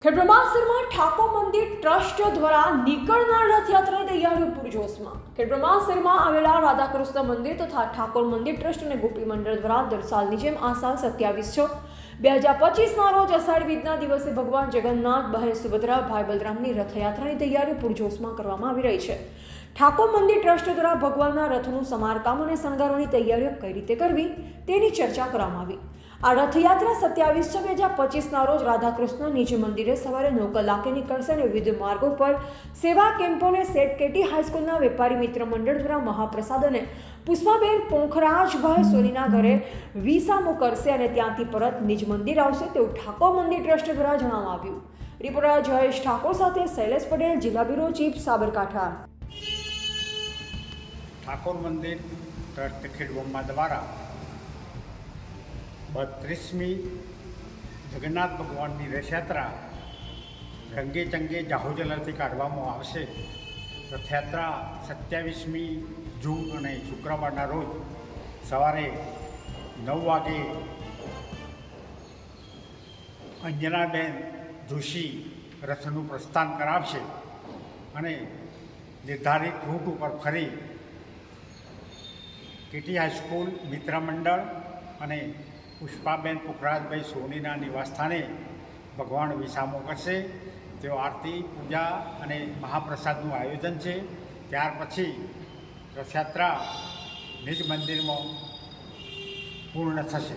ખેડબ્રહ્માસરમાં ઠાકોર મંદિર ટ્રસ્ટ દ્વારા નીકળનાર રથયાત્રાની તૈયારીઓ પૂરજોશમાં। ખેડબ્રહ્માસરમાં આવેલા રાધાકૃષ્ણ મંદિર તથા ઠાકોર મંદિર ટ્રસ્ટ અને ગોપી મંડળ દ્વારા દર સાલની જેમ આ સાલ 27/6/2025ના રોજ અષાઢ બીજના દિવસે ભગવાન જગન્નાથ, બહેન સુભદ્રા, ભાઈ બલરામની રથયાત્રાની તૈયારીઓ પૂરજોશમાં કરવામાં આવી રહી છે। ઠાકોર મંદિર ટ્રસ્ટ દ્વારા ભગવાનના રથનું સમારકામ અને શણગારવાની તૈયારીઓ કઈ રીતે કરવી તેની ચર્ચા કરવામાં આવી। આ રથયાત્રા 27/6/2025ના રોજ રાધાકૃષ્ણ નિજ મંદિરે સવારે 9 કલાકે નીકળશે અને વિવિધ માર્ગો પર સેવા કેમ્પોને સેટ કેટી હાઈસ્કૂલના વેપારી મિત્ર મંડળ દ્વારા મહાપ્રસાદ અને પુષ્પાબેન પોંખરાજભાઈ સોનીના ઘરે વિસામો કરશે અને ત્યાંથી પરત નિજ મંદિર આવશે તેવું ઠાકોર મંદિર ટ્રસ્ટ દ્વારા જણાવવામાં આવ્યું। રિપોર્ટર જયેશ ઠાકોર સાથે શૈલેષ પટેલ, જિલ્લા બ્યુરો ચીફ, સાબરકાંઠા। ઠાકોર મંદિર ટ્રસ્ટ ખેડબ્રહ્મા દ્વારા 32મી જગન્નાથ ભગવાનની રથયાત્રા રંગે ચંગે જાહોજલરથી કાઢવામાં આવશે। રથયાત્રા 27મી જૂન અને શુક્રવારના રોજ સવારે 9 વાગે અંજનાબેન જોશી રથનું પ્રસ્થાન કરાવશે અને નિર્ધારિત રૂટ ઉપર ફરી કેટી હાઈસ્કૂલ, મિત્ર મંડળ અને પુષ્પાબેન પોખરાજભાઈ સોનીના નિવાસસ્થાને ભગવાન વિસામો કરશે। તેઓ આરતી, પૂજા અને મહાપ્રસાદનું આયોજન છે। ત્યાર પછી રથયાત્રા નિજ મંદિરમાં પૂર્ણ થશે।